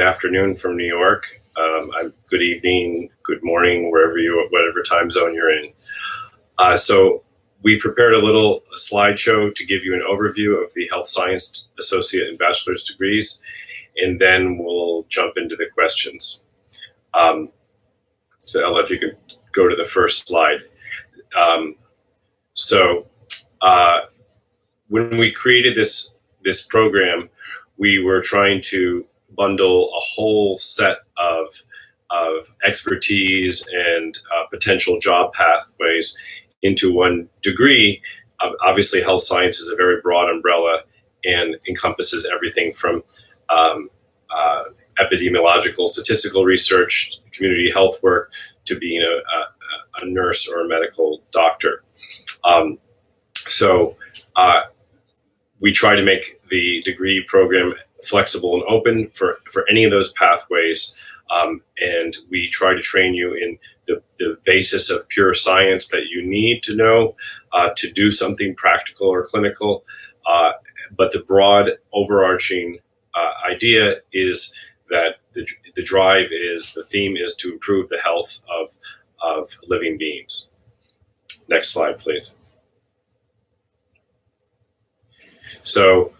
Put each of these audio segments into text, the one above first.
afternoon from New York. Good evening, good morning, whatever time zone you're in. So we prepared a little slideshow to give you an overview of the health science associate and bachelor's degrees, and then we'll jump into the questions. So Ella, if you could go to the first slide. When we created this program, we were trying to bundle a whole set of expertise and potential job pathways into one degree. Obviously, health science is a very broad umbrella and encompasses everything from epidemiological statistical research, community health work, to being a nurse or a medical doctor. We try to make the degree program flexible and open for any of those pathways. And we try to train you in the basis of pure science that you need to know to do something practical or clinical. But the broad overarching idea is that the theme is to improve the health of living beings. Next slide, please. So,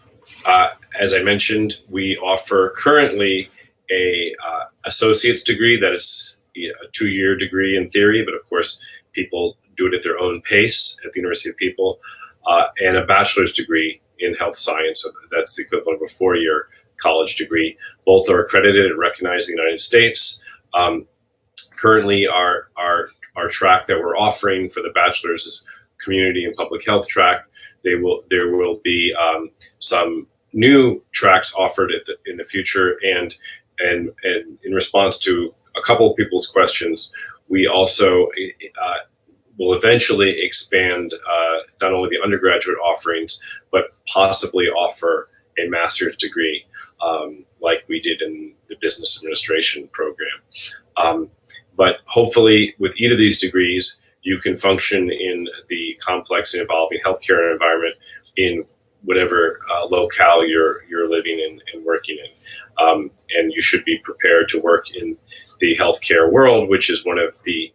as I mentioned, we offer currently a associate's degree that is a 2-year degree in theory, but of course, people do it at their own pace at the University of People, and a bachelor's degree in health science. So that's the equivalent of a 4-year college degree. Both are accredited and recognized in the United States. Currently, our track that we're offering for the bachelor's is community and public health track. There will be some new tracks offered in the future, and in response to a couple of people's questions, we also will eventually expand not only the undergraduate offerings, but possibly offer a master's degree like we did in the business administration program. But hopefully with either of these degrees, you can function in the complex and evolving healthcare environment in whatever locale you're living in and working in. And you should be prepared to work in the healthcare world, which is one of the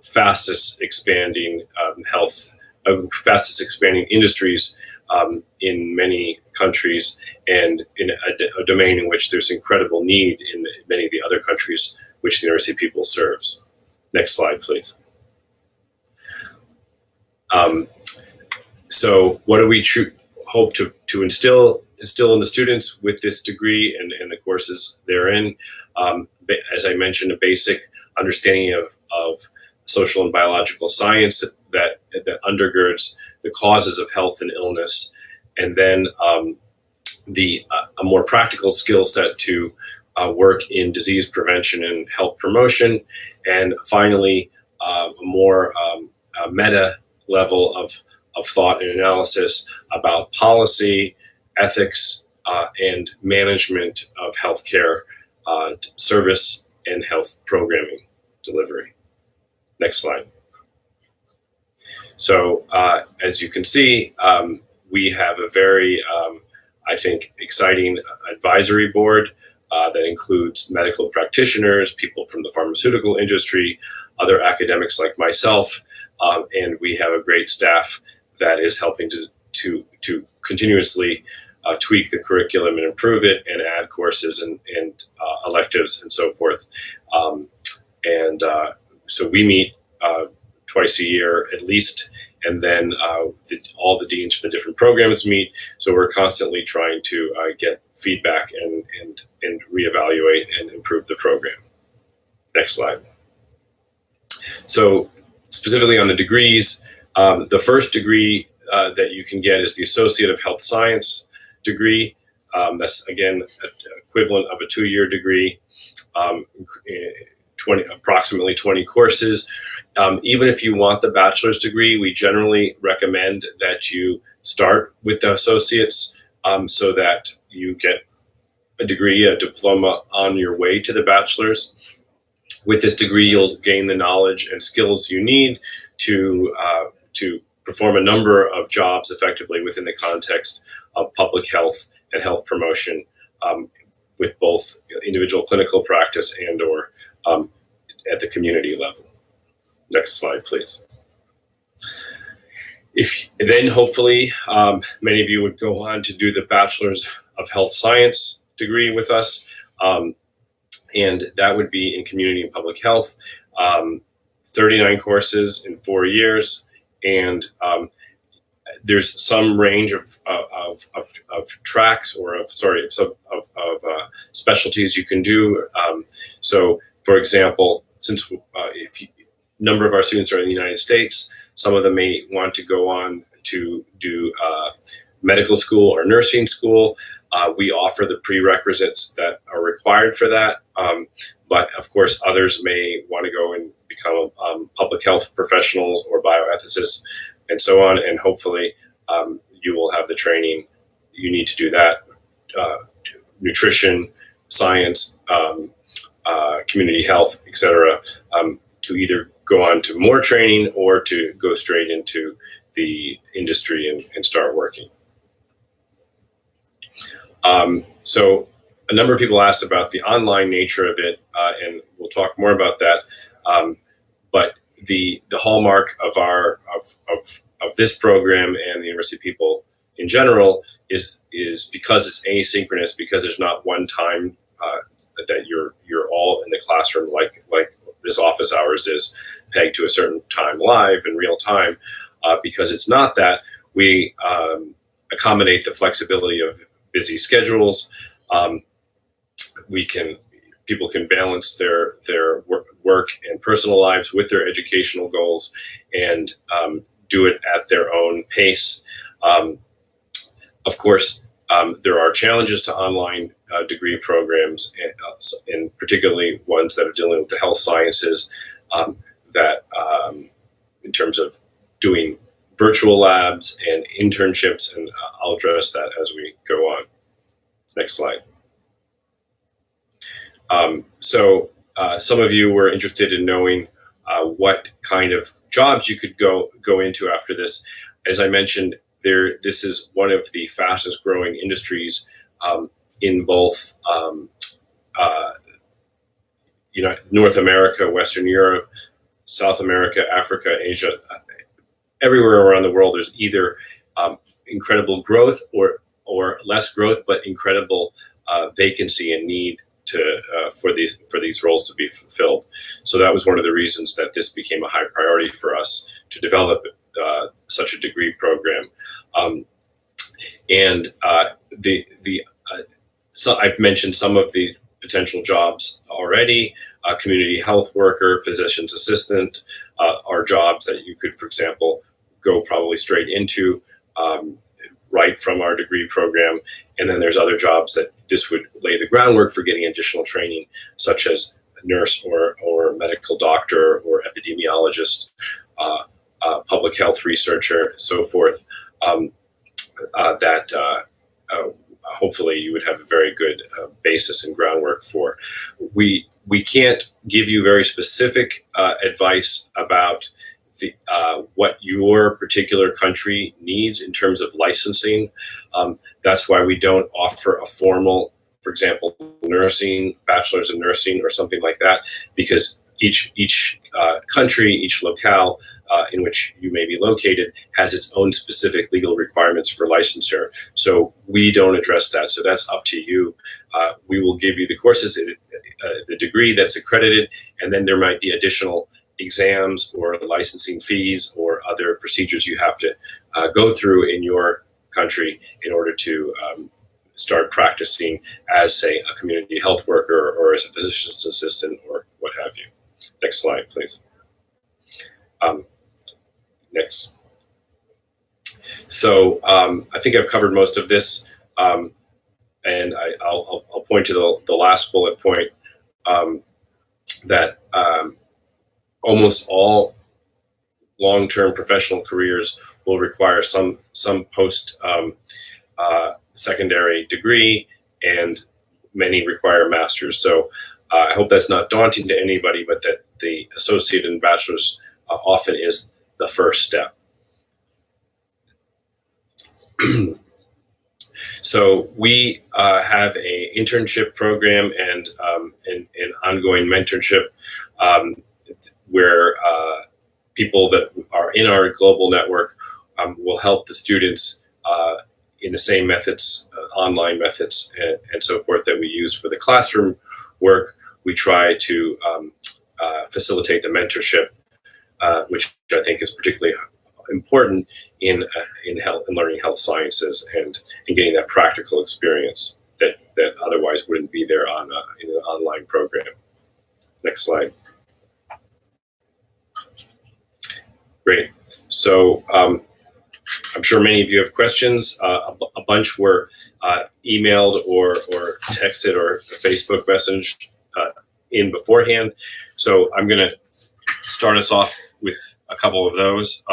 fastest expanding industries in many countries, and in a domain in which there's incredible need in many of the other countries which the University of People serves. Next slide, please. So what do we hope to instill in the students with this degree and the courses therein? As I mentioned, a basic understanding of social and biological science that undergirds the causes of health and illness, and then a more practical skill set to work in disease prevention and health promotion, and finally a more meta level of thought and analysis about policy, ethics, and management of healthcare service and health programming delivery. Next slide. So as you can see, we have a very, I think, exciting advisory board that includes medical practitioners, people from the pharmaceutical industry, other academics like myself, and we have a great staff that is helping to continuously tweak the curriculum and improve it and add courses and electives and so forth. So we meet twice a year at least, and then all the deans for the different programs meet. So we're constantly trying to get feedback and reevaluate and improve the program. Next slide. So specifically on the degrees, the first degree that you can get is the Associate of Health Science degree. That's, again, equivalent of a 2-year degree, approximately 20 courses. Even if you want the bachelor's degree, we generally recommend that you start with the associates so that you get a degree, a diploma on your way to the bachelor's. With this degree, you'll gain the knowledge and skills you need to perform a number of jobs effectively within the context of public health and health promotion. with both individual clinical practice and or at the community level. Next slide, please. Then hopefully many of you would go on to do the Bachelors of Health Science degree with us. And that would be in community and public health, 39 courses in 4 years. And there's some range of tracks or of specialties you can do. So for example, since if number of our students are in the United States, some of them may want to go on to do medical school or nursing school. We offer the prerequisites that are required for that. But of course, others may want to go and become public health professionals or bioethicists and so on. And hopefully you will have the training you need to do that. Nutrition, science, community health, etc., to either go on to more training or to go straight into the industry and start working. So a number of people asked about the online nature of it, and we'll talk more about that. But the hallmark of of this program and the University of People in general is because it's asynchronous, because there's not one time that you're all in the classroom like this office hours is pegged to a certain time live in real time. Because it's not that, we accommodate the flexibility of busy schedules. People can balance their work and personal lives with their educational goals and do it at their own pace. Of course, there are challenges to online degree programs, and particularly ones that are dealing with the health sciences, that in terms of doing virtual labs and internships, and I'll address that as we go on. Next slide. So some of you were interested in knowing what kind of jobs you could go into after this. As I mentioned, this is one of the fastest growing industries in both North America, Western Europe, South America, Africa, Asia. Everywhere around the world, there's either incredible growth or less growth, but incredible vacancy and need for these roles to be fulfilled. So that was one of the reasons that this became a high priority for us to develop such a degree program. So I've mentioned some of the potential jobs already. Community health worker, physician's assistant are jobs that you could, for example, go probably straight into right from our degree program. And then there's other jobs that this would lay the groundwork for getting additional training, such as a nurse or medical doctor or epidemiologist, public health researcher, so forth, that hopefully you would have a very good basis and groundwork for. We can't give you very specific advice about what your particular country needs in terms of licensing. That's why we don't offer a formal, for example, nursing, bachelor's in nursing or something like that, because each country, each locale in which you may be located has its own specific legal requirements for licensure. So we don't address that. So that's up to you. We will give you the courses, the degree that's accredited, and then there might be additional exams or licensing fees or other procedures you have to go through in your country in order to start practicing as, say, a community health worker or as a physician's assistant or what have you. Next slide, please. Next. So I think I've covered most of this, and I'll point to the last bullet point, that almost all long-term professional careers will require some post secondary degree, and many require masters. So I hope that's not daunting to anybody, but that the associate and bachelor's often is the first step. So we have a internship program and an ongoing mentorship where people that are in our global network will help the students in the same methods, online methods, and so forth that we use for the classroom work. We try to facilitate the mentorship, which I think is particularly important in health and learning health sciences and getting that practical experience that otherwise wouldn't be there on in an online program. Next slide. Great. So I'm sure many of you have questions. A bunch were emailed or texted or Facebook messaged in beforehand. So I'm going to start us off with a couple of those.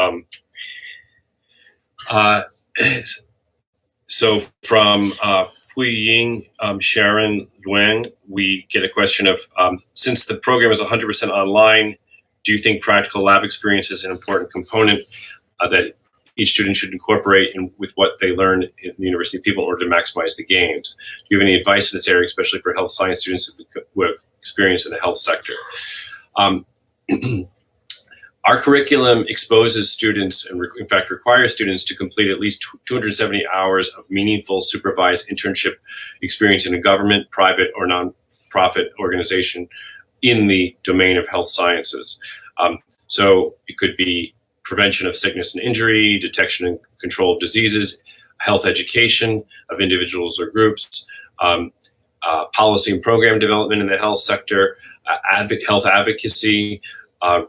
So from Pui Ying, Sharon Yuang, we get a question of, since the program is 100% online, do you think practical lab experience is an important component that each student should incorporate with what they learn in the University of People in order to maximize the gains? Do you have any advice in this area, especially for health science students who have experience in the health sector? Our curriculum exposes students and in fact requires students to complete at least 270 hours of meaningful supervised internship experience in a government, private, or non-profit organization in the domain of health sciences. So it could be prevention of sickness and injury, detection and control of diseases, health education of individuals or groups, policy and program development in the health sector, health advocacy,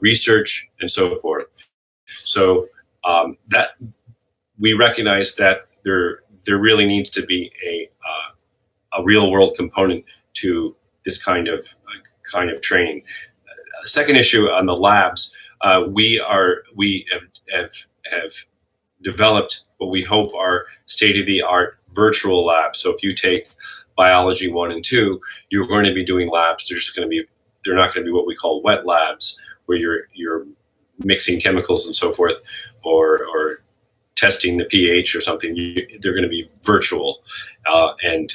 research, and so forth. So that we recognize that there really needs to be a real world component to this kind of training. Second issue on the labs, we have developed what we hope are state-of-the-art virtual labs. So if you take biology 1 and 2, you're going to be doing labs. They're not going to be what we call wet labs, where you're mixing chemicals and so forth, or testing the pH or something. They're going to be virtual, and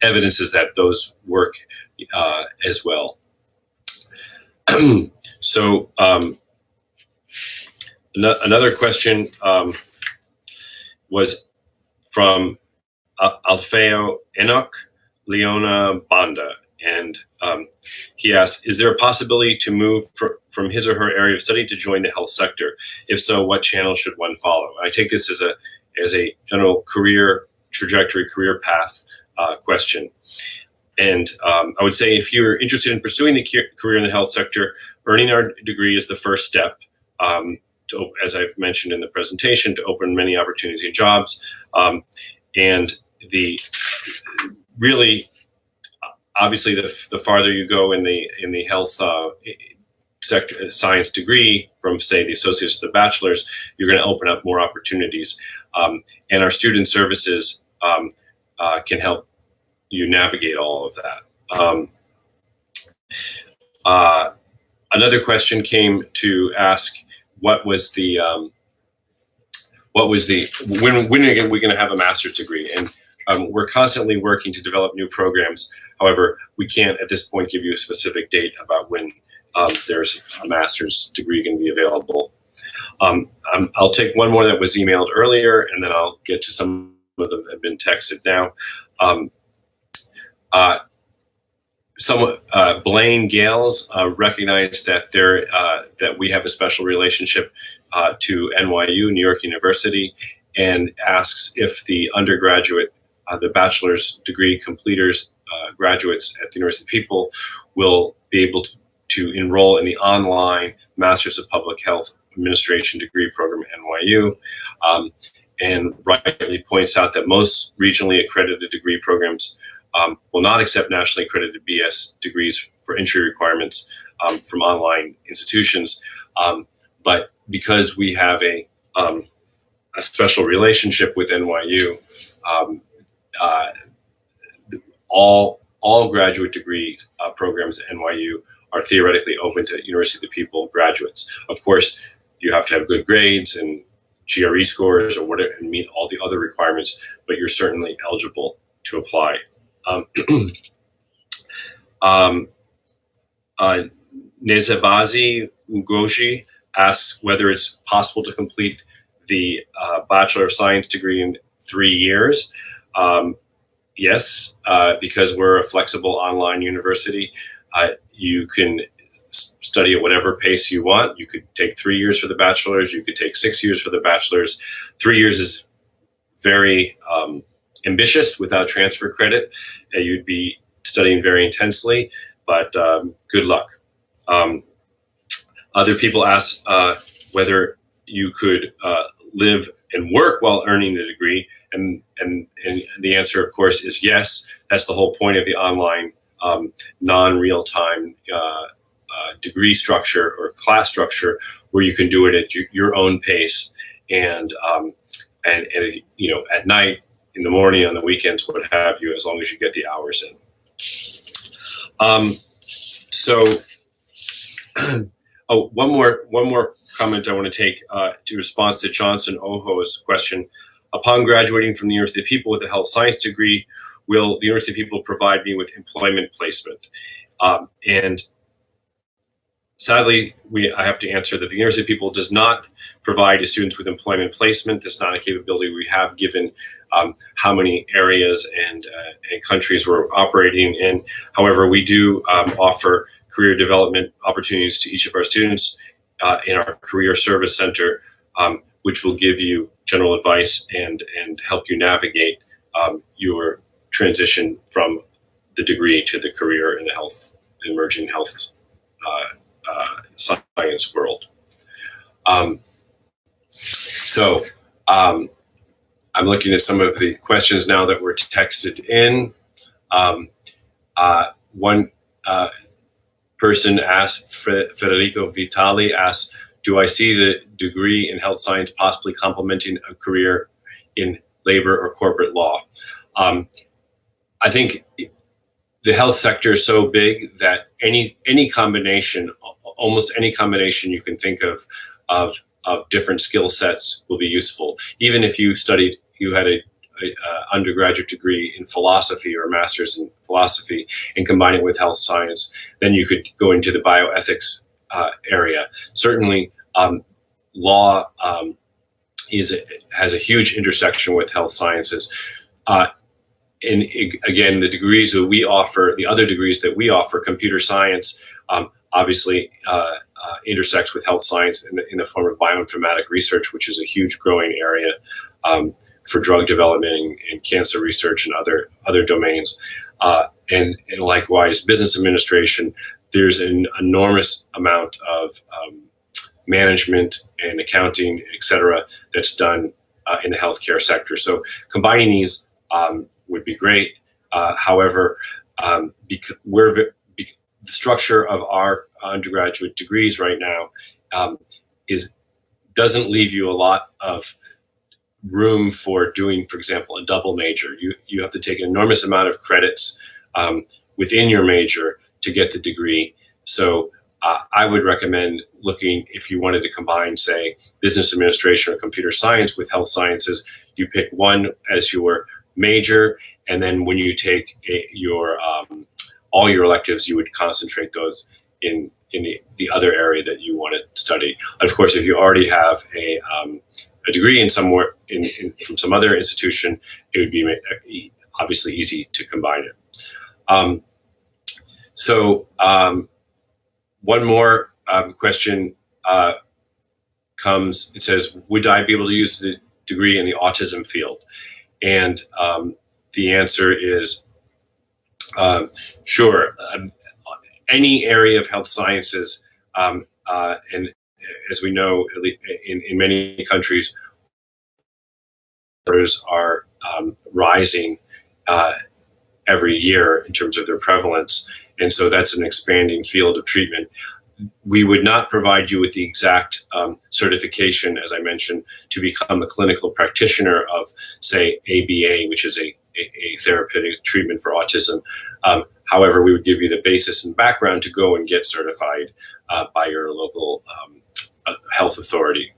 evidence is that those work as well. So another question was from Alfeo Enoch Leona Banda. And he asks, is there a possibility to move from his or her area of study to join the health sector? If so, what channel should one follow? I take this as a general career trajectory, career path question. And I would say if you're interested in pursuing the career in the health sector, earning our degree is the first step, as I've mentioned in the presentation, to open many opportunities and jobs. And obviously, the farther you go in the health sector science degree, from say the associates to the bachelors, you're going to open up more opportunities, and our student services can help you navigate all of that. Another question came to ask, when are we going to have a master's degree? And we're constantly working to develop new programs. However, we can't at this point give you a specific date about when there's a master's degree going to be available. I'll take one more that was emailed earlier, and then I'll get to some of them that have been texted now. Blaine Gales recognized that that we have a special relationship to NYU, New York University, and asks if the undergraduate, the bachelor's degree completers, graduates at the University of People will be able to enroll in the online Masters of Public Health Administration degree program at NYU, and rightly points out that most regionally accredited degree programs will not accept nationally accredited BS degrees for entry requirements from online institutions. But because we have a special relationship with NYU, all graduate degree programs at NYU are theoretically open to University of the People graduates. Of course, you have to have good grades and GRE scores or whatever and meet all the other requirements, but you're certainly eligible to apply. Nezabazi Ugoji asks whether it's possible to complete the Bachelor of Science degree in 3 years. Yes, because we're a flexible online university, you can study at whatever pace you want. You could take 3 years for the bachelor's. You could take 6 years for the bachelor's. 3 years is very ambitious without transfer credit. You'd be studying very intensely, but good luck. Other people ask whether you could live and work while earning the degree, and the answer, of course, is yes. That's the whole point of the online non-real-time degree structure or class structure, where you can do it at your own pace, and you know, at night, in the morning, on the weekends, what have you, as long as you get the hours in. One more comment I want to take to respond to Johnson Oho's question. Upon graduating from the University of People with a health science degree, will the University of People provide me with employment placement? And sadly, I have to answer that the University of People does not provide students with employment placement. That's not a capability we have, given how many areas and countries we're operating in. However, we do offer career development opportunities to each of our students in our Career Service Center, which will give you general advice and help you navigate your transition from the degree to the career in the emerging health science world. I'm looking at some of the questions now that were texted in. One person asked, Federico Vitali asked, do I see the degree in health science possibly complementing a career in labor or corporate law? I think the health sector is so big that any combination, almost any combination you can think of different skill sets will be useful. Even if you had a undergraduate degree in philosophy or a master's in philosophy and combine it with health science, then you could go into the bioethics area. Certainly, law has a huge intersection with health sciences. And again, the degrees that we offer, the other degrees that we offer, computer science, obviously intersects with health science in the form of bioinformatic research, which is a huge growing area for drug development and cancer research and other domains. And likewise, business administration, there's an enormous amount of management and accounting, et cetera, that's done in the healthcare sector. So combining these would be great. However, the structure of our undergraduate degrees right now doesn't leave you a lot of room for doing, for example, a double major. You have to take an enormous amount of credits within your major to get the degree. So I would recommend looking, if you wanted to combine, say, business administration or computer science with health sciences, you pick one as your major, and then when you take all your electives, you would concentrate those in the other area that you want to study. Of course, if you already have a degree in somewhere from some other institution, it would be obviously easy to combine it. One more question comes. It says, would I be able to use the degree in the autism field? And the answer is sure. Any area of health sciences, and as we know, in many countries, are rising every year in terms of their prevalence. And so that's an expanding field of treatment. We would not provide you with the exact certification, as I mentioned, to become a clinical practitioner of, say, ABA, which is a therapeutic treatment for autism. However, we would give you the basis and background to go and get certified by your local health authority.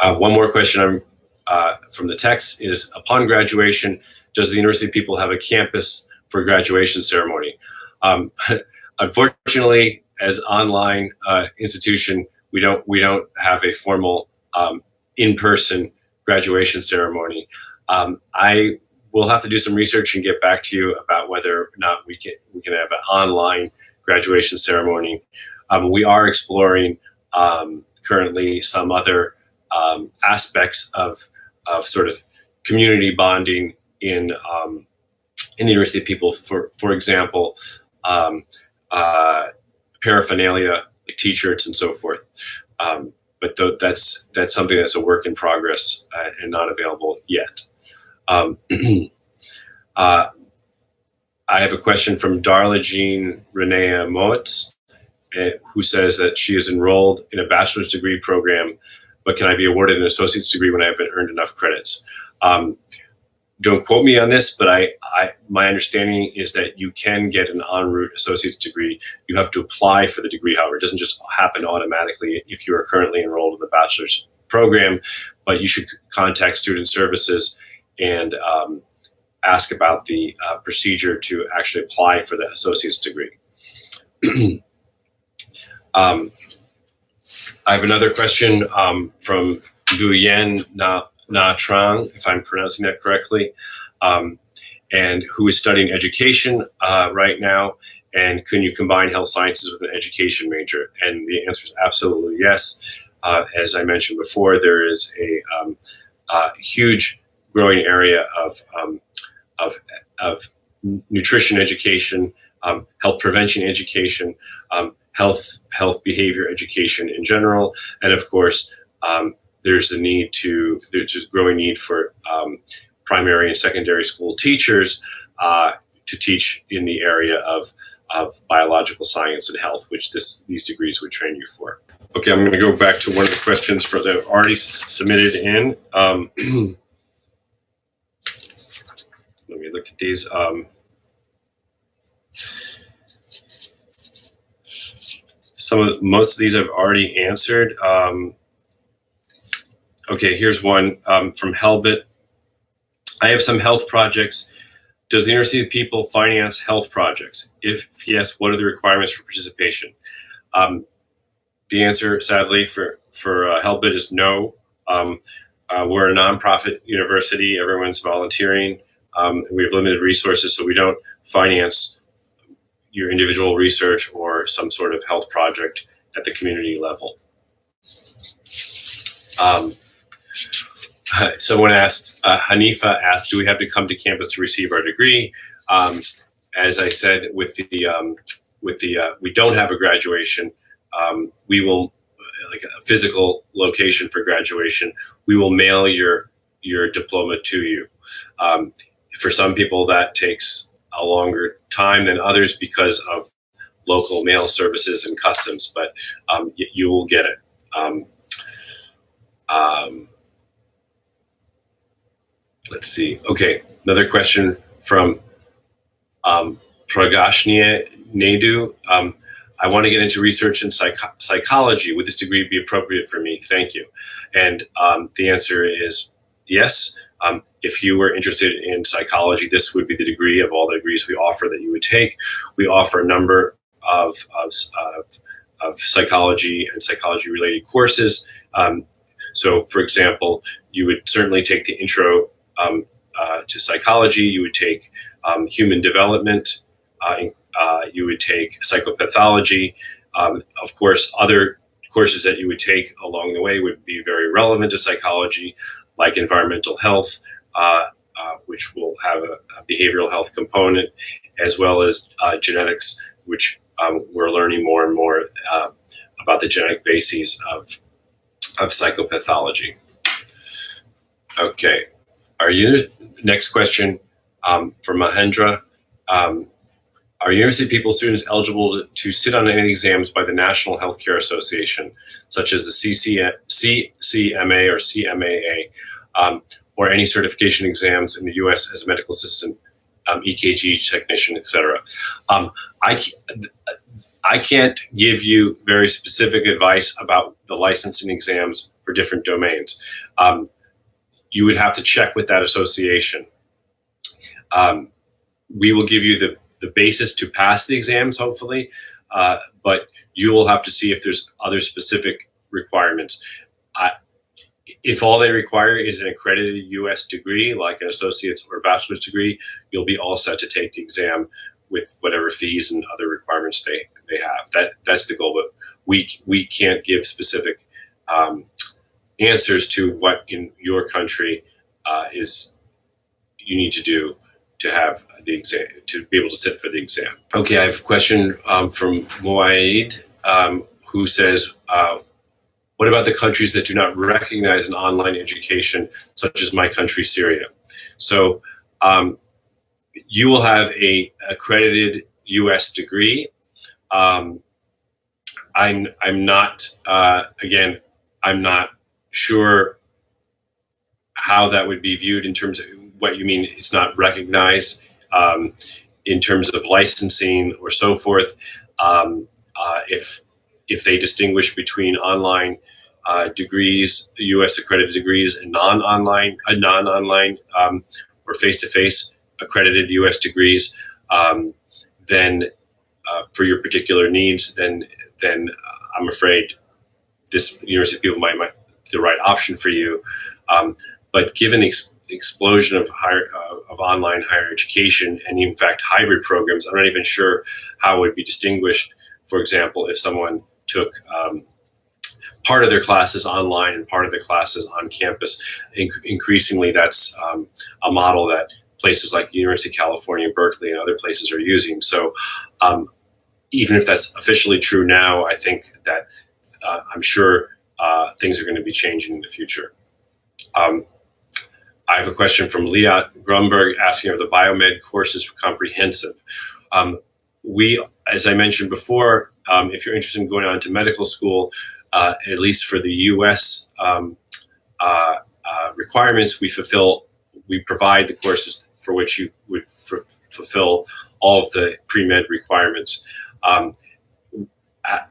One more question from the text is, upon graduation, does the University of People have a campus for graduation ceremony? Unfortunately, as online institution, we don't have a formal in-person graduation ceremony. I will have to do some research and get back to you about whether or not we can have an online graduation ceremony. We are exploring currently some other aspects of sort of community bonding in the University of People. For example, paraphernalia like T-shirts and so forth. But that's something that's a work in progress and not available yet. I have a question from Darla Jean Renea Moitz, who says that she is enrolled in a bachelor's degree program, but can I be awarded an associate's degree when I haven't earned enough credits? Don't quote me on this, but my understanding is that you can get an en route associate's degree. You have to apply for the degree, however. It doesn't just happen automatically if you are currently enrolled in the bachelor's program, but you should contact Student Services and ask about the procedure to actually apply for the associate's degree. I have another question from Nguyen Na Trang, if I'm pronouncing that correctly, and who is studying education right now. And can you combine health sciences with an education major? And the answer is absolutely yes. As I mentioned before, there is a huge growing area of nutrition education, health prevention education, health behavior education in general, and of course, there's a growing need for primary and secondary school teachers to teach in the area of biological science and health, which these degrees would train you for. Okay, I'm going to go back to one of the questions that are already submitted in. Let me look at these. Most of these I've already answered. Okay, here's one from Helbit. I have some health projects. Does the University of People finance health projects? If yes, what are the requirements for participation? The answer, sadly, for Helbit is no. We're a nonprofit university. Everyone's volunteering. We have limited resources, so we don't finance your individual research or some sort of health project at the community level. Someone asked, Hanifa asked, do we have to come to campus to receive our degree? As I said, we don't have a graduation. We will, like a physical location for graduation, we will mail your diploma to you. For some people, that takes a longer time than others because of local mail services and customs, but you will get it. Let's see. Okay, another question from Pragashnia Naidu. I want to get into research in psychology. Would this degree be appropriate for me? Thank you. And the answer is yes. If you were interested in psychology, this would be the degree of all the degrees we offer that you would take. We offer a number of psychology and psychology-related courses. So, for example, you would certainly take the intro to psychology. You would take human development. You would take psychopathology. Of course, other courses that you would take along the way would be very relevant to psychology, like environmental health, which will have a behavioral health component, as well as genetics, which we're learning more and more about the genetic bases of psychopathology. Okay, next question from Mahendra. Are University of People students eligible to sit on any exams by the National Healthcare Association, such as the CCMA or CMAA, or any certification exams in the U.S. as a medical assistant, EKG technician, etc.? I can't give you very specific advice about the licensing exams for different domains. You would have to check with that association. We will give you the basis to pass the exams, hopefully, but you will have to see if there's other specific requirements. If all they require is an accredited U.S. degree, like an associate's or bachelor's degree, you'll be all set to take the exam with whatever fees and other requirements they have. That's the goal, but we can't give specific answers to what in your country is you need to do to have the exam, to be able to sit for the exam. Okay, I have a question from Moaid, who says, what about the countries that do not recognize an online education, such as my country, Syria? So you will have a accredited U.S. degree. I'm not, again, I'm not sure how that would be viewed in terms of what you mean it's not recognized in terms of licensing or so forth. If they distinguish between online degrees, U.S. accredited degrees, and non-online or face-to-face accredited U.S. degrees, then for your particular needs, then I'm afraid this University of People might be the right option for you. But given the explosion of online higher education and in fact hybrid programs, I'm not even sure how it would be distinguished. For example, if someone took part of their classes online and part of their classes on campus, increasingly that's a model that places like the University of California, Berkeley, and other places are using. So even if that's officially true now, I think that I'm sure things are going to be changing in the future. I have a question from Liat Grumberg asking, are the biomed courses comprehensive? We, as I mentioned before, if you're interested in going on to medical school, at least for the U.S. Requirements, we provide the courses for which you would fulfill all of the pre-med requirements.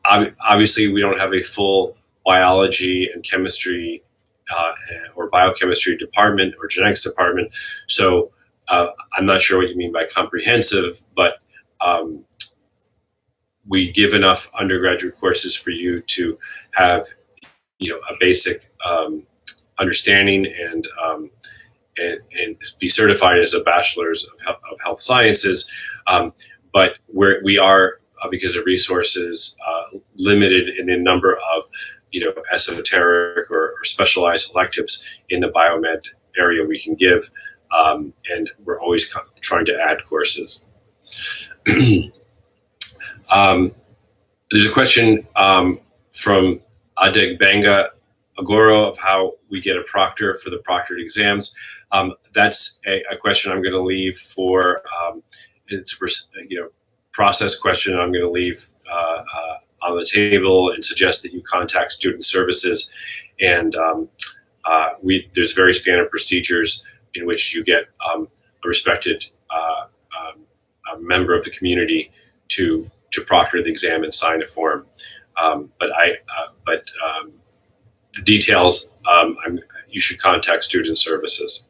Obviously, we don't have a full biology and chemistry or biochemistry department or genetics department, so I'm not sure what you mean by comprehensive, but we give enough undergraduate courses for you to have, a basic understanding and be certified as a bachelor's of health sciences. But we are, because of resources, limited in the number of, esoteric or specialized electives in the biomed area we can give, and we're always trying to add courses. There's a question from Adegbanga Agoro of how we get a proctor for the proctored exams. That's a question I'm going to leave for, it's a process question I'm going to leave on the table and suggest that you contact student services. And there's very standard procedures in which you get a respected member of the community to proctor the exam and sign a form. But the details, you should contact student services.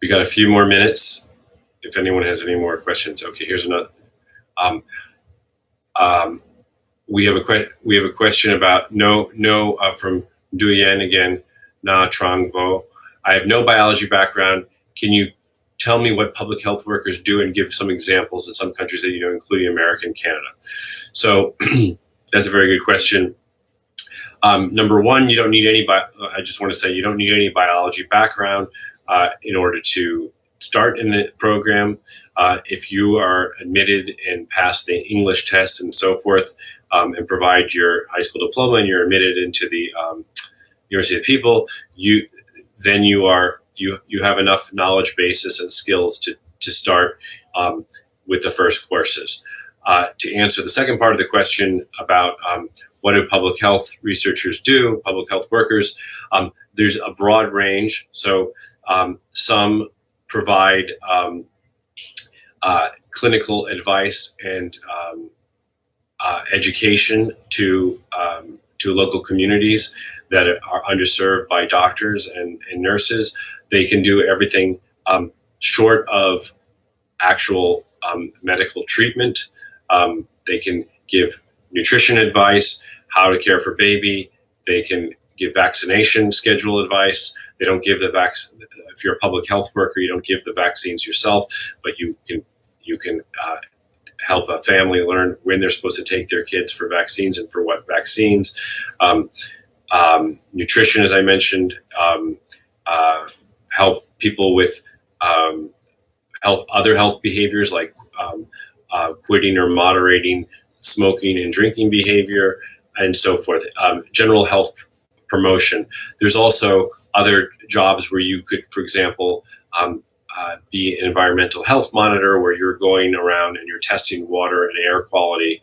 We got a few more minutes. If anyone has any more questions. Okay, here's another. We have a question about from Duyen again, Na Trong Vo. I have no biology background. Can you tell me what public health workers do and give some examples in some countries that including America and Canada? So that's a very good question. Number one, you don't need any. I just want to say you don't need any biology background in order to start in the program. If you are admitted and pass the English tests and so forth, and provide your high school diploma, and you're admitted into the University of People, you have enough knowledge basis and skills to start with the first courses. To answer the second part of the question about what do public health researchers do, public health workers, there's a broad range. So some provide clinical advice and education to local communities that are underserved by doctors and nurses. They can do everything short of actual medical treatment. They can give nutrition advice, how to care for baby. They can give vaccination schedule advice. They don't give the vaccine. If you're a public health worker, you don't give the vaccines yourself, but you can help a family learn when they're supposed to take their kids for vaccines and for what vaccines. Nutrition, as I mentioned, help people with other health behaviors like quitting or moderating smoking and drinking behavior, and so forth. General health promotion. There's also other jobs where you could, for example, be an environmental health monitor, where you're going around and you're testing water and air quality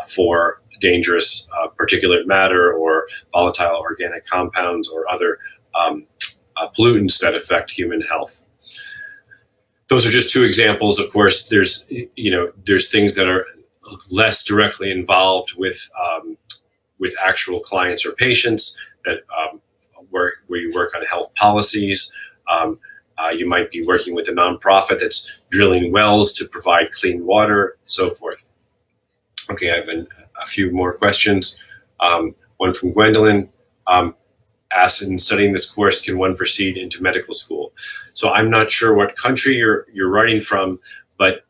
for dangerous particulate matter or volatile organic compounds or other pollutants that affect human health. Those are just two examples. Of course, there's things that are less directly involved with actual clients or patients, that where you work on health policies. You might be working with a nonprofit that's drilling wells to provide clean water, so forth. Okay, I have a few more questions. One from Gwendolyn. Asked, in studying this course, can one proceed into medical school? So I'm not sure what country you're writing from, but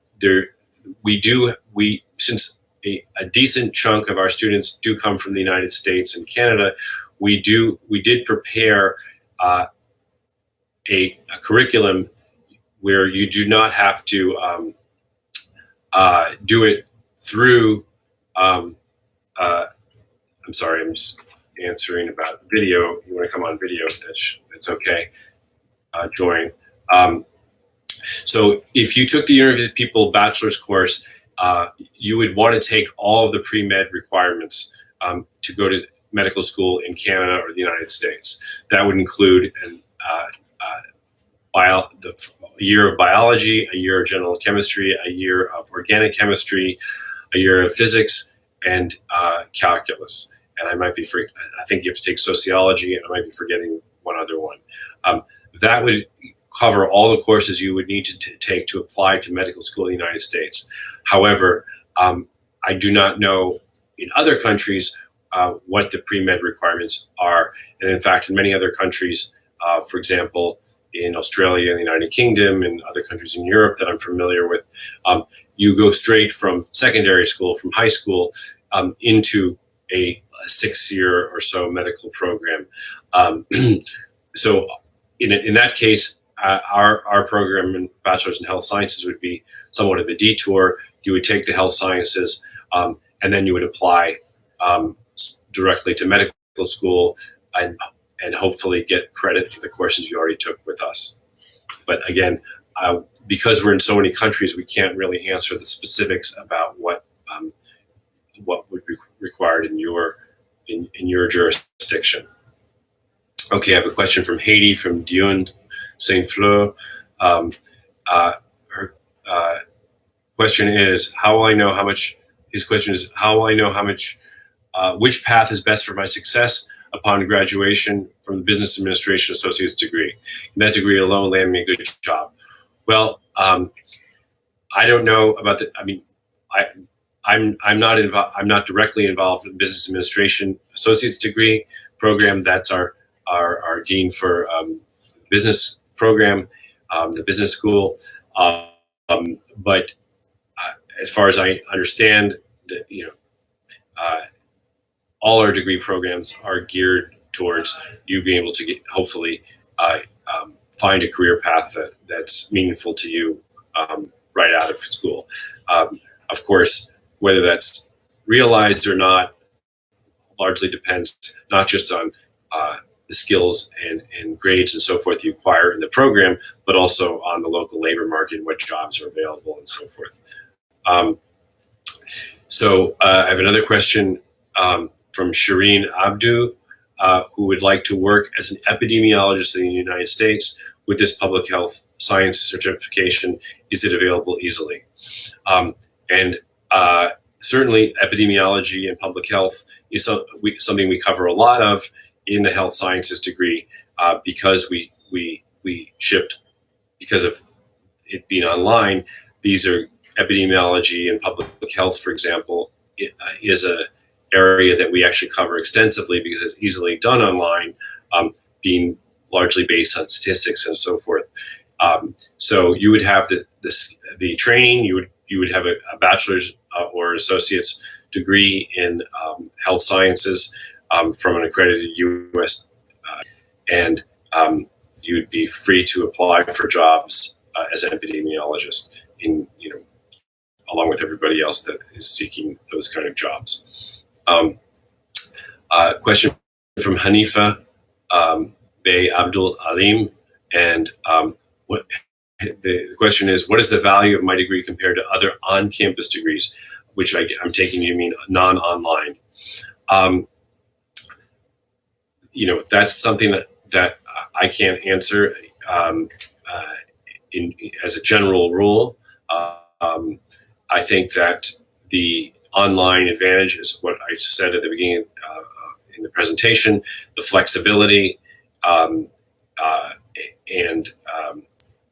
since a decent chunk of our students do come from the United States and Canada, we did prepare a curriculum where you do not have to do it through. I'm sorry, I'm just answering about video. You want to come on video? That's okay. Join. So if you took the UoPeople Bachelor's course, you would want to take all of the pre-med requirements to go to medical school in Canada or the United States. That would include a year of biology, a year of general chemistry, a year of organic chemistry, a year of physics, and calculus. And I think you have to take sociology, and I might be forgetting one other one. That would cover all the courses you would need to take to apply to medical school in the United States. However, I do not know in other countries what the pre-med requirements are. And in fact, in many other countries, for example, in Australia and the United Kingdom and other countries in Europe that I'm familiar with, you go straight from secondary school, from high school, into a 6-year or so medical program. So in that case, our program in Bachelor's in Health Sciences would be somewhat of a detour. You would take the health sciences, and then you would apply directly to medical school and hopefully get credit for the courses you already took with us. But again, because we're in so many countries, we can't really answer the specifics about what would be required in your jurisdiction. Okay, I have a question from Haiti, from Dion Saint Fleur. Her question is, how will I know how much? His question is, how will I know how much? Which path is best for my success upon graduation from the Business Administration Associate's degree? Can that degree alone land me a good job? Well, I don't know about the. I mean, I'm not involved. I'm not directly involved in the Business Administration Associate's degree program. That's our dean for business program, the business school. But as far as I understand, that all our degree programs are geared towards you being able to hopefully find a career path that's meaningful to you right out of school. Of course, whether that's realized or not largely depends not just on the skills and grades and so forth you acquire in the program, but also on the local labor market, what jobs are available and so forth. So I have another question from Shireen Abdu, who would like to work as an epidemiologist in the United States with this public health science certification, is it available easily? And certainly epidemiology and public health is something we cover a lot of in the health sciences degree, because we shift, because of it being online. These are epidemiology and public health, for example, is a area that we actually cover extensively because it's easily done online, being largely based on statistics and so forth. So you would have the training. You would have a bachelor's or associate's degree in health sciences from an accredited U.S. And you would be free to apply for jobs as an epidemiologist along with everybody else that is seeking those kind of jobs. Question from Hanifa Bey Abdul Alim, and the question is, what is the value of my degree compared to other on-campus degrees, which I'm taking you mean non-online? That's something that I can't answer as a general rule. I think that the online advantage is what I said at the beginning in the presentation: the flexibility and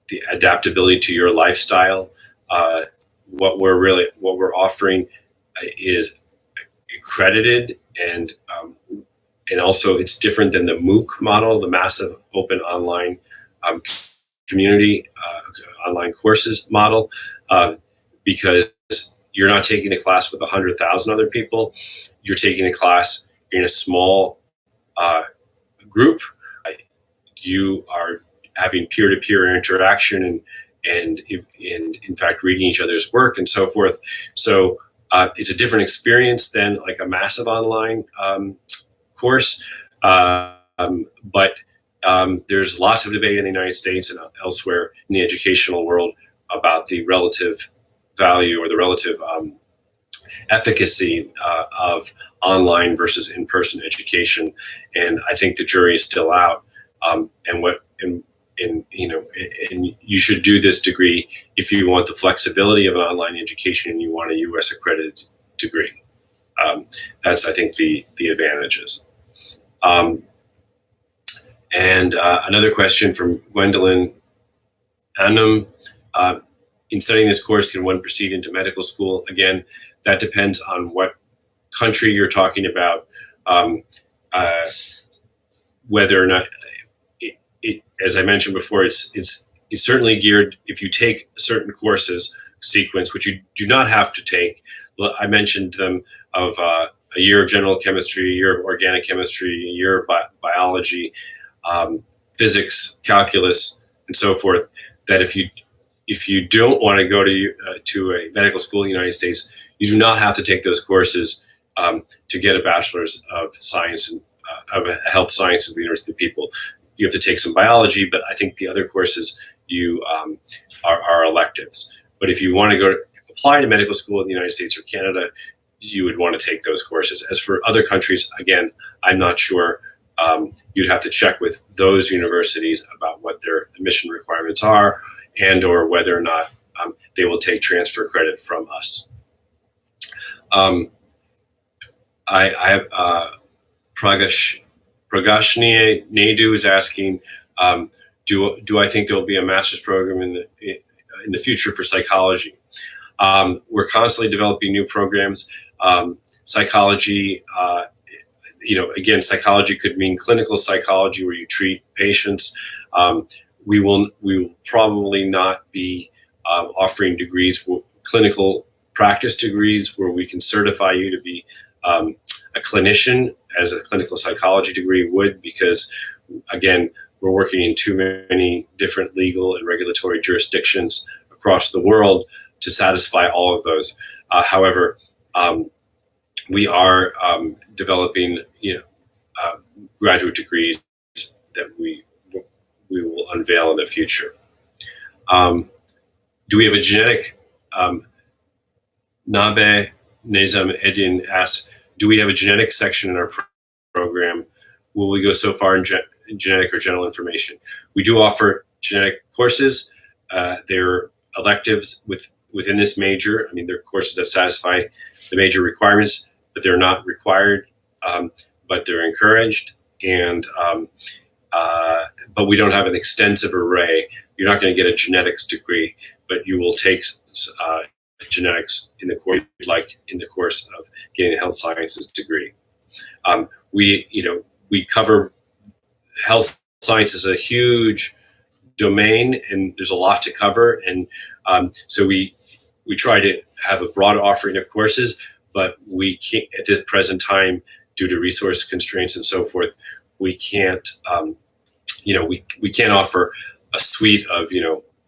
the adaptability to your lifestyle. What we're offering is accredited, and also it's different than the MOOC model, the massive open online community online courses model, because you're not taking a class with 100,000 other people. You're taking a class in a small group. You are having peer-to-peer interaction and in fact reading each other's work and so forth. So it's a different experience than like a massive online course. But there's lots of debate in the United States and elsewhere in the educational world about the relative value or the relative efficacy of online versus in-person education, and I think the jury is still out. And you should do this degree if you want the flexibility of an online education and you want a U.S. accredited degree. That's, I think, the advantages. And another question from Gwendolyn Annam. In studying this course, can one proceed into medical school? Again, that depends on what country you're talking about, whether or not, as I mentioned before, it's certainly geared, if you take certain courses sequence, which you do not have to take. I mentioned them of a year of general chemistry, a year of organic chemistry, a year of biology, physics, calculus, and so forth, that if you don't want to go to a medical school in the United States, you do not have to take those courses to get a bachelor's of science and of health science at the University of People. You have to take some biology, but I think the other courses are electives. But if you want to apply to medical school in the United States or Canada, you would want to take those courses. As for other countries, again, I'm not sure. You'd have to check with those universities about what their admission requirements are, and or whether or not they will take transfer credit from us. I have Pragashni Naidu is asking, do I think there will be a master's program in the future for psychology? We're constantly developing new programs. Psychology, again, psychology could mean clinical psychology where you treat patients. We will probably not be offering degrees, clinical practice degrees, where we can certify you to be a clinician, as a clinical psychology degree would, because again, we're working in too many different legal and regulatory jurisdictions across the world to satisfy all of those. However, we are developing, graduate degrees that we will unveil in the future. Do we have a genetic? Nabe Nezam Edin asks, do we have a genetic section in our program? Will we go so far in genetic or general information? We do offer genetic courses. they're electives within this major. I mean, they're courses that satisfy the major requirements, but they're not required, but they're encouraged. And but we don't have an extensive array. You're not going to get a genetics degree, but you will take genetics in the course, like in the course of getting a health sciences degree. We cover health science is a huge domain, and there's a lot to cover, and so we try to have a broad offering of courses, but we can't at this present time, due to resource constraints and so forth, we can't we can't offer a suite of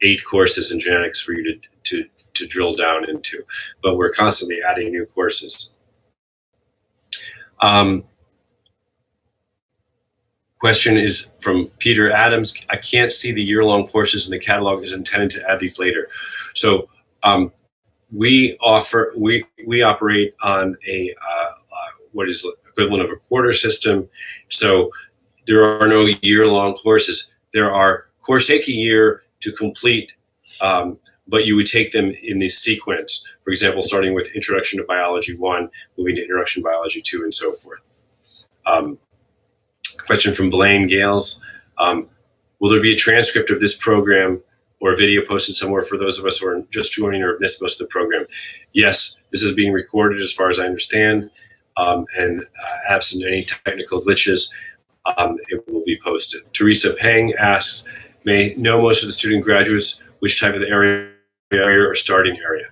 8 courses in genetics for you to drill down into, but we're constantly adding new courses. Question is from Peter Adams. I can't see the year-long courses in the catalog. Is intended to add these later. So we operate on a what is equivalent of a quarter system. So there are no year-long courses. There are courses take a year to complete, but you would take them in this sequence. For example, starting with Introduction to Biology 1, moving to Introduction to Biology 2, and so forth. Question from Blaine Gales. Will there be a transcript of this program or a video posted somewhere for those of us who are just joining or have missed most of the program? Yes, this is being recorded as far as I understand, and absent any technical glitches, it will be posted. Teresa Peng asks, may know most of the student graduates which type of the area or starting area?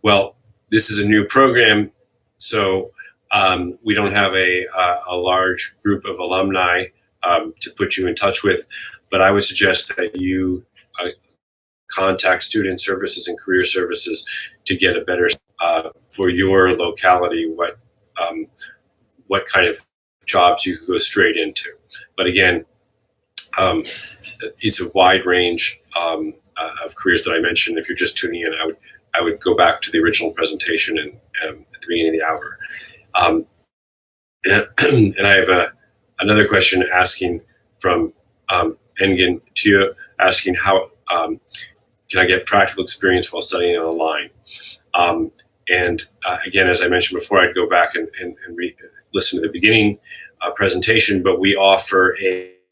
Well, this is a new program, so we don't have a large group of alumni to put you in touch with, but I would suggest that you contact Student Services and Career Services to get a better for your locality what kind of jobs you could go straight into. But again, it's a wide range of careers that I mentioned. If you're just tuning in, I would go back to the original presentation and at the beginning of the hour. And I have another question asking from Engin Tue, asking how can I get practical experience while studying online? And again, as I mentioned before, I'd go back and listen to the beginning presentation, but we offer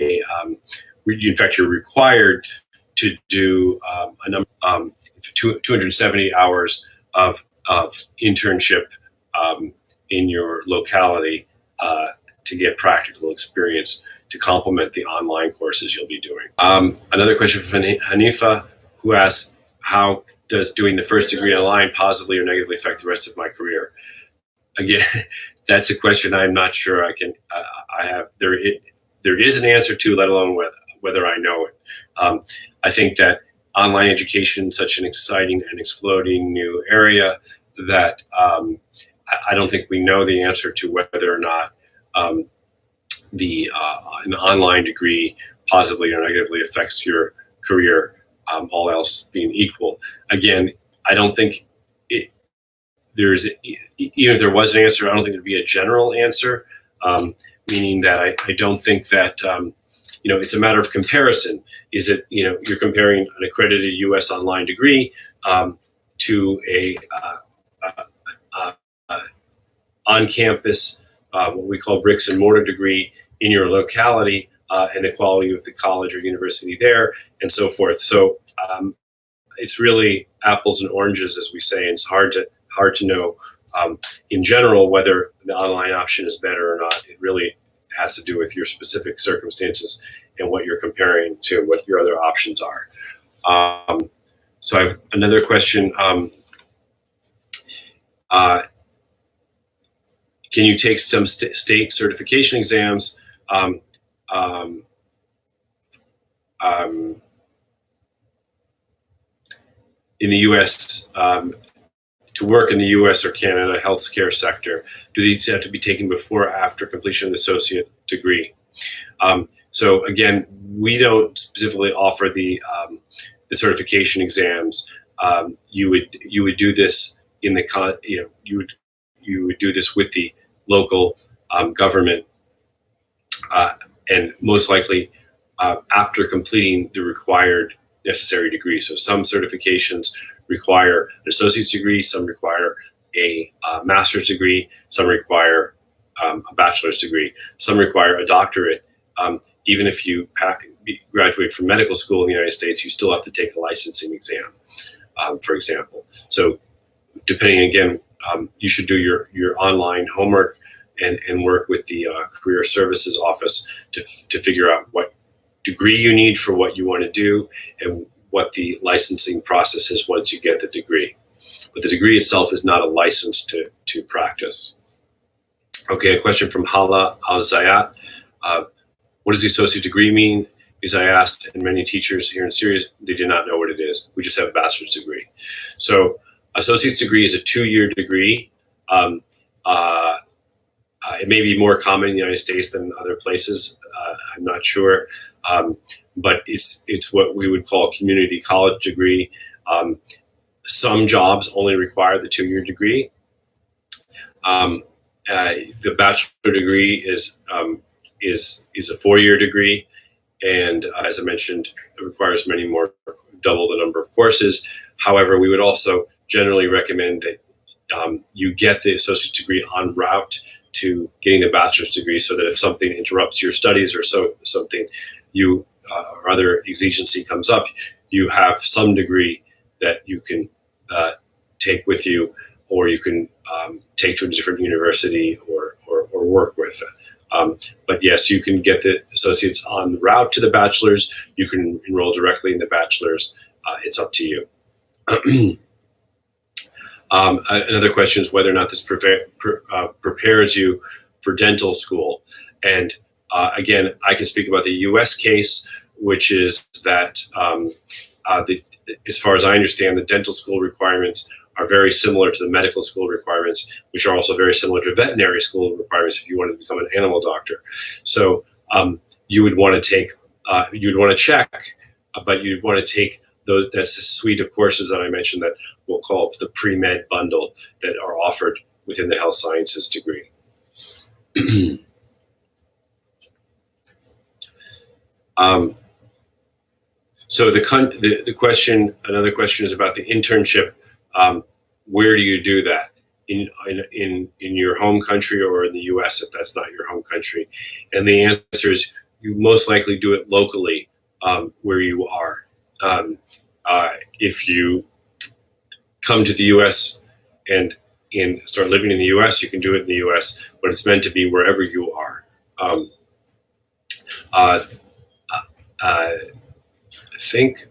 in fact, you're required to do a number 270 hours of internship in your locality to get practical experience to complement the online courses you'll be doing. Another question from Hanifa, who asks, how does doing the first degree online positively or negatively affect the rest of my career? Again, that's a question I'm not sure I can. There is an answer to, let alone whether I know it. I think that online education is such an exciting and exploding new area that I don't think we know the answer to whether or not an online degree positively or negatively affects your career, all else being equal. Again, I don't think even if there was an answer, I don't think there'd be a general answer, meaning that I don't think that, it's a matter of comparison. Is it, you're comparing an accredited U.S. online degree to a on-campus, what we call bricks and mortar degree in your locality, and the quality of the college or university there, and so forth. So it's really apples and oranges, as we say, and it's hard to know in general whether the online option is better or not. It really has to do with your specific circumstances and what you're comparing to what your other options are. So I have another question. Can you take some state certification exams in the U.S. To work in the U.S. or Canada healthcare sector? Do these have to be taken before or after completion of the associate degree? So again, we don't specifically offer the certification exams. You would do this in the you would do this with the local government, and most likely after completing the required necessary degree. So some certifications require an associate's degree, some require a master's degree, some require a bachelor's degree, some require a doctorate. Even if you graduate from medical school in the United States, you still have to take a licensing exam, for example. So depending, again, you should do your online homework and work with the Career Services Office to figure out what degree you need for what you want to do and what the licensing process is once you get the degree. But the degree itself is not a license to practice. Okay, a question from Hala Al-Zayat. What does the associate degree mean? Because I asked, and many teachers here in Syria, they did not know what it is. We just have a bachelor's degree. So associate's degree is a 2-year degree. It may be more common in the United States than other places. I'm not sure. But it's what we would call a community college degree. Some jobs only require the 2-year degree. The bachelor degree is a 4-year degree, and as I mentioned, it requires double the number of courses. However, we would also generally recommend that you get the associate degree en route to getting the bachelor's degree, so that if something interrupts your studies or something or other exigency comes up, you have some degree that you can take with you, or you can take to a different university or work with. But yes, you can get the associates en route to the bachelor's. You can enroll directly in the bachelor's. It's up to you. Another question is whether or not this prepares you for dental school. And again, I can speak about the U.S. case, which is that as far as I understand, the dental school requirements are very similar to the medical school requirements, which are also very similar to veterinary school requirements if you want to become an animal doctor. So you would want to take, you'd want to check, but you'd want to take that's a suite of courses that I mentioned that we'll call the pre-med bundle that are offered within the health sciences degree. So the question, another question is about the internship. Where do you do that? In your home country or in the U.S. if that's not your home country? And the answer is you most likely do it locally where you are. If you come to the U.S. and start living in the U.S., you can do it in the U.S., but it's meant to be wherever you are. I think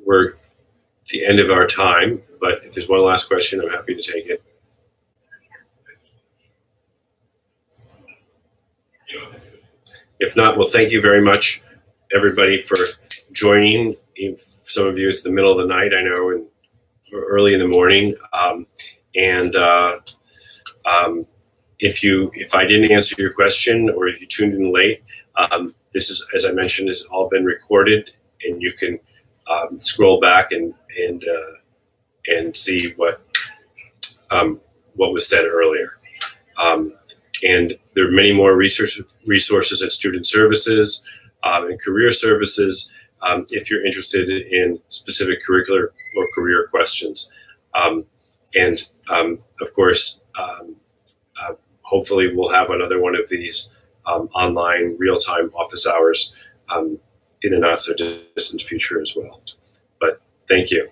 we're at the end of our time, but if there's one last question, I'm happy to take it. If not, well, thank you very much, everybody, for joining. Some of you, it's the middle of the night, I know, and early in the morning. If I didn't answer your question, or if you tuned in late, this is, as I mentioned, has all been recorded, and you can scroll back and see what was said earlier. And there are many more resources at Student Services and Career Services if you're interested in specific curricular or career questions. Of course, hopefully we'll have another one of these online real-time office hours in the not so distant future as well. But thank you.